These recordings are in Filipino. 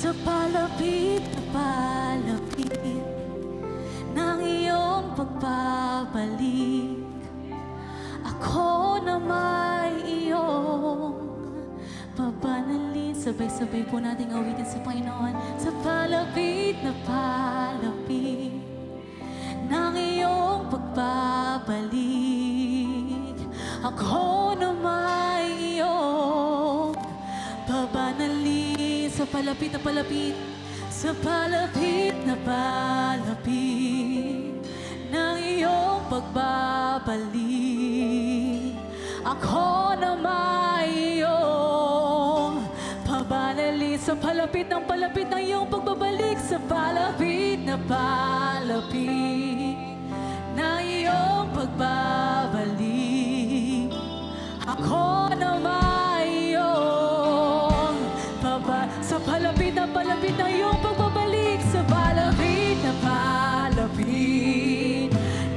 sa palapit na palapit ng iyong pagbabalik. Ako na may iyong papanalin. Sabay-sabay po nating awitin sa Panginoon. Sa palapit na palapit ng iyong pagbabalik. Ako na may iyong papanalin. Sa palapit na palapit, sa palapit na palapit ng iyong pagbabalik. Ako na may iyong pabanalin. Sa palapit ng iyong pagbabalik. Sa palapit na palapit ng iyong pagbabalik. Ako na may iyong sa palapit ng iyong pagbabalik. Sa palapit na palapit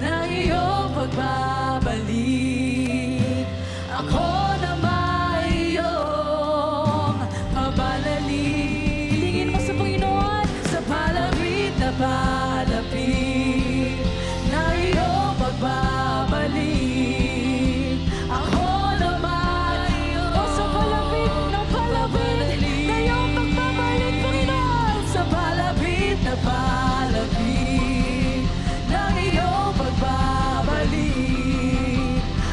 ng iyong pagbabalik. Ako na may iyong pabanalin. Hilingin mo sa Panginoon. Sa palapit na palapit ng iyong pagbabalik. Ako na may iyong sa palapit ng palapit na iyong pagbabalik, Panginoon. Sa palapit na palapit ng iyong pagbabalik.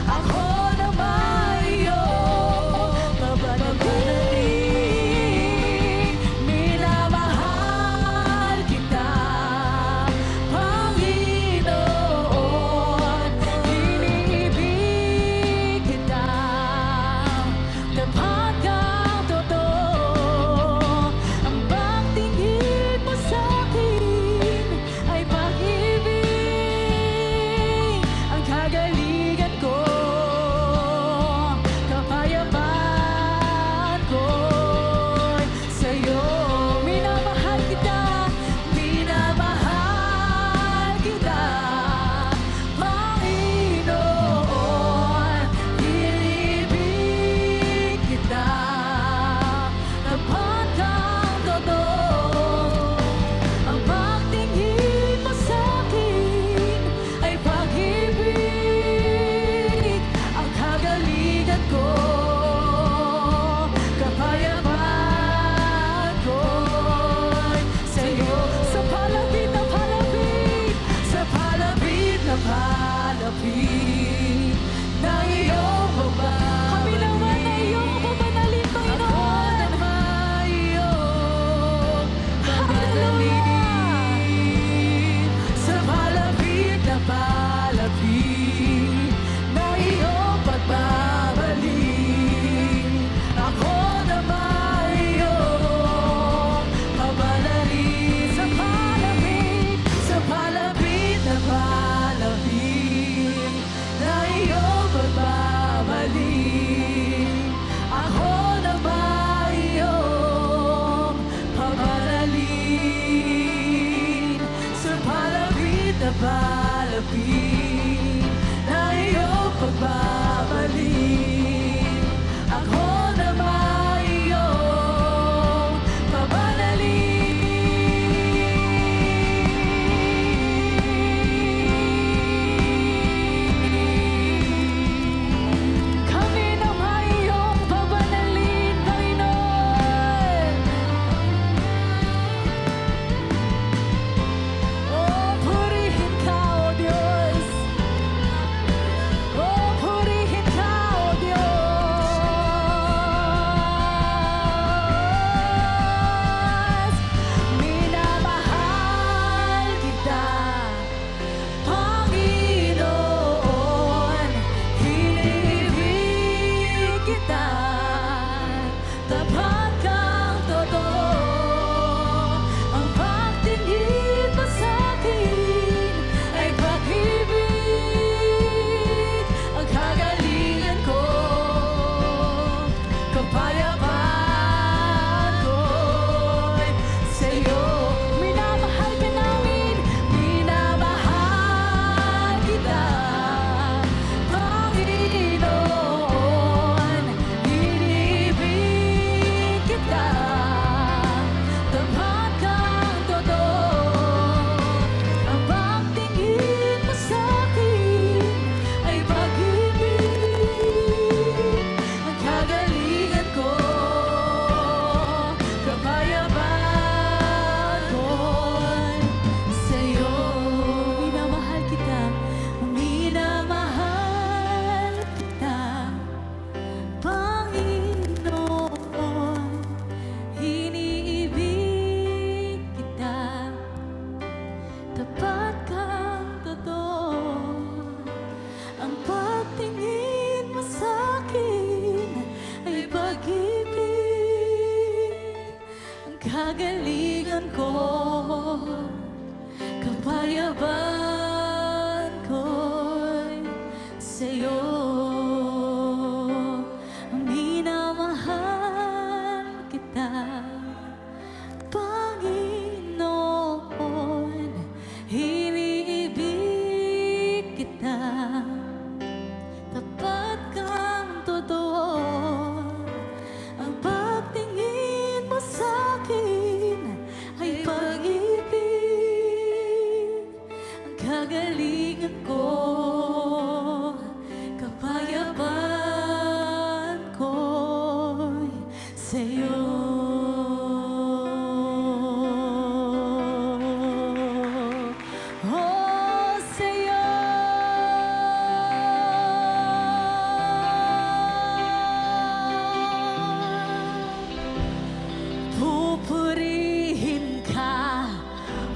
Ako na may iyong pabanalin. Minamahal kita, Panginoon. Iniibig kita, tapat kang totoo. Ang pagtingin mo sa'kin ay pag-ibig. Ang kagaligan ko, kapayapaan ko'y sa'yo. Minamahal kita, minamahal kita, Panginoon. Iniibig kita, tapat kang totoo. Ang pagtingin mo sa'kin ay pag-ibig. Ang kagaligan ko, kapayapaan ko'y sa'yo. Sa palapit na palapit, sa palapit na palapit ng iyong pagbabalik. Kami naman na iyong pabanalin, Panginoon. Ako na may iyong pabanalin. Sa palapit na palapit ng iyong pagbabalik. Ako na may iyong pabanalin. Sa palapit na palapit ng iyong pagbabalik. Ako na may iyong pabanalin. Sa palapit na palapit ng iyong pagbabalik. Ako na may iyong pabanalin. Kami na may iyong pabanalin, Panginoon. Oh, purihin ka, O Diyos. Oh, purihin ka, O Diyos. Minamahal kita, Panginoon. Iniibig kita, tapat kang totoo. Ang pagtingin mo sa'kin ay pag-ibig. Ang kagalingan ko, kapayapaan ko'y sa'yo. Minamahal ka namin, minamahal kita, Panginoon. Iniibig kagalingan ko, kapayaban ko'y sa'yo. Minamahal kita, Panginoon, iniibig kita, tapat kang totoo. Ang pagtingin mo sa'kin ay pag-ibig. Ang kagalingan ko, kapayaban ko'y sa'yo. Oh, sa'yo. Pupurihin ka,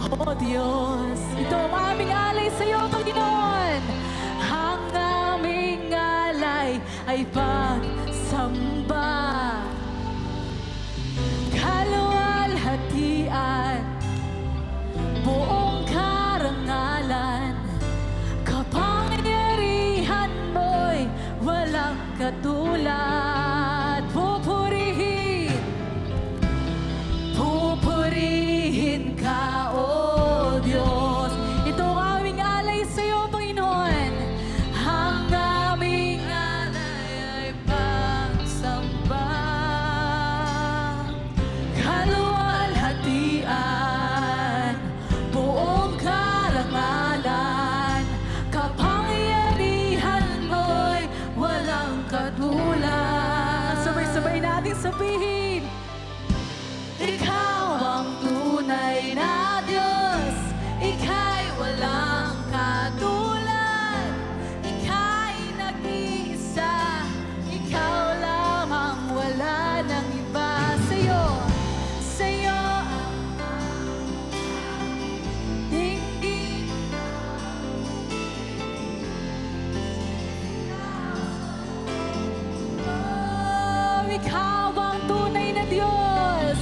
O Diyos. Ito ang aming alay sa iyo, Panginoon. Ang aming alay ay pagsamba. Kaluwalhatian, buong karangalan, kapangyarihan mo'y walang katulad. Pupurihin ka, O Diyos. Ito ang aming alay sa iyo, Panginoon. Ang aming alay ay pagsamba. Kaluwalhatian, buong karangalan, kapangyarihan mo'y walang katulad. Sabay-sabay natin sabihin, ikaw ang tunay na Diyos, ika'y walang katulad, ika'y nag-iisa, ikaw lamang, wala nang iba. Sa'yo, sa'yo ang dinggin. Oh, ikaw ang tunay na Diyos.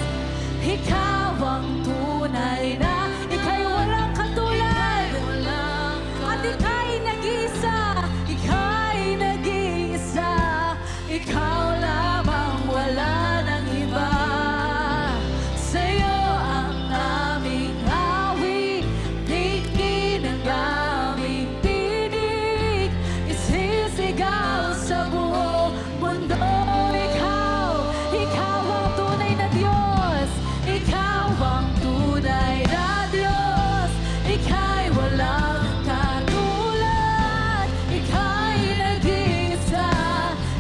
Ikaw ang tunay na, ika'y walang katulad, at ika'y nag-iisa, ika'y nag-iisa, ikaw lamang, wala nang iba. Sa'yo ang aming awit, dinggin ang aming tinig, isisigaw sa buong mundo. Ikaw ang tunay na Diyos. Ikaw ang tunay na Diyos, ika'y walang katulad, ika'y nag-iisa,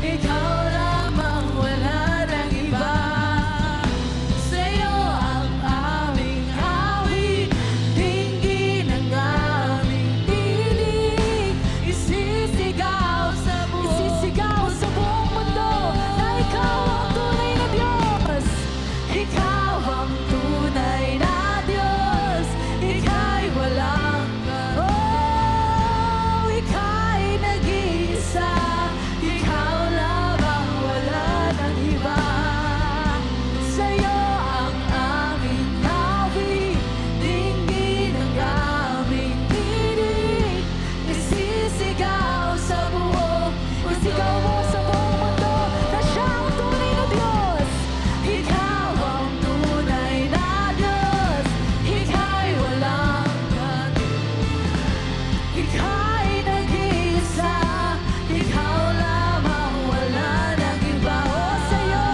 ikaw lamang, wala nang iba. Sa'yo ang aming awit, dinggin ang aming tinig, isisigaw sa buong mundo na ikaw ang tunay na Diyos. Ikaw ang tunay na Diyos, ika'y walang ika'y nag-iisa, ikaw lamang, wala nang iba. Sa'yo ang aming awit, dinggin ang aming tinig, isisigaw sa buong, isigaw mo sa buong mundo na siya ang tunay na Diyos. Ikaw ang tunay na Diyos, ika'y walang ika'y nag-iisa, ikaw lamang, wala nang iba. O sa'yo,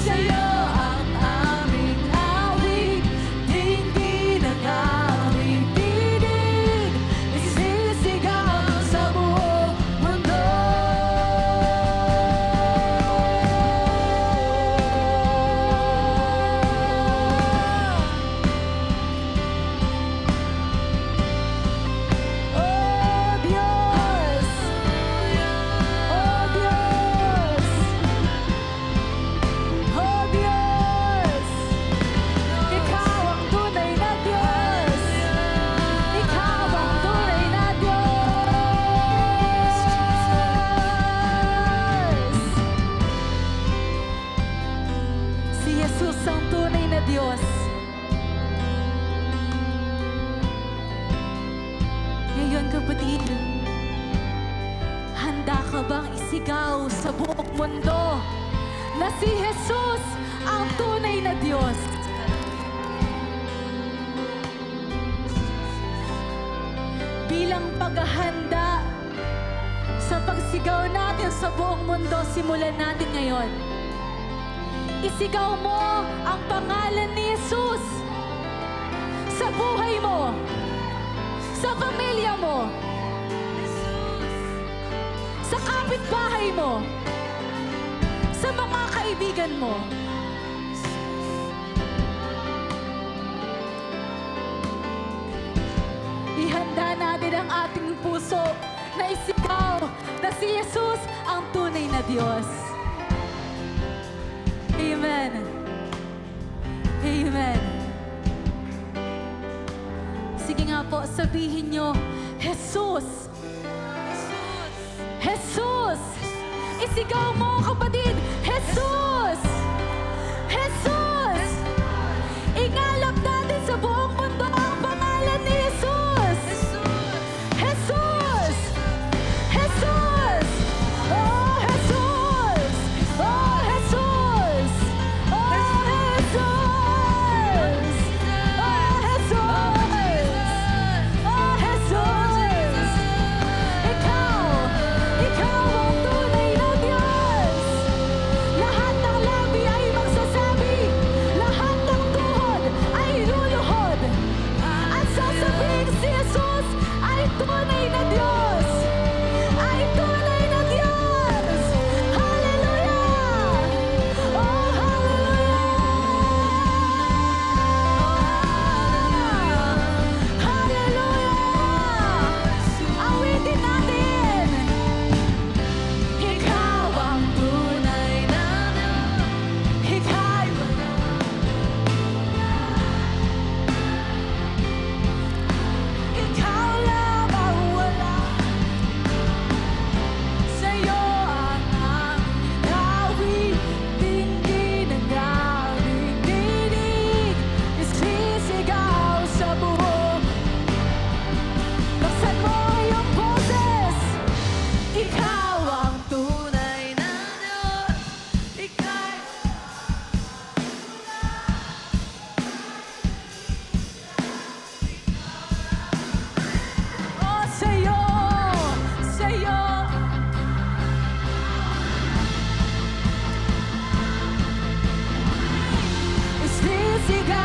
sa'yo ang aming awit, dinggin ang aming tinig, isisigaw sa buong mundo. Oh Diyos, oh Diyos, oh Diyos, ikaw ang tunay na Diyos, ikaw ang tunay na Diyos. Si Jesus ang tunay na Diyos. Isigaw sa buong mundo na si Jesus ang tunay na Diyos. Bilang paghahanda sa pagsigaw natin sa buong mundo, simulan natin ngayon. Isigaw mo ang pangalan ni Jesus sa buhay mo, sa pamilya mo, sa kapitbahay mo, sa mga kaibigan mo. Ihanda natin ang ating puso na isigaw na si Jesus ang tunay na Diyos. Amen. Amen. Sige nga po, sabihin nyo, Jesus. Jesus! Isigaw mo, kapatid! Jesus! Jesus! Ingalap natin sa buong mundo ang pangalan ni Jesus! Jesus! Jesus! Oh, Jesus! Oh, Jesus! Oh, Jesus! Oh, Jesus! Oh, Jesus! Ikaw ang tunay na Diyos! Lahat ng labi ay magsasabi, lahat ng tuhod ay luluhod. At sasabihin si Jesus ay tunay na Diyos! Ay tunay na Diyos! Hallelujah! Oh, hallelujah! Hallelujah! Awitin natin! Ikaw ang tunay na Diyos. Ikaw lang ang wala. Sa'yo ang aming awit, dinggin ang aming dinig. Isisigaw sa buhok. Buksan mo iyong boses. Ikaw ang tunay na Diyos. Ikaw. Oh, sa'yo, sa'yo. Isisigaw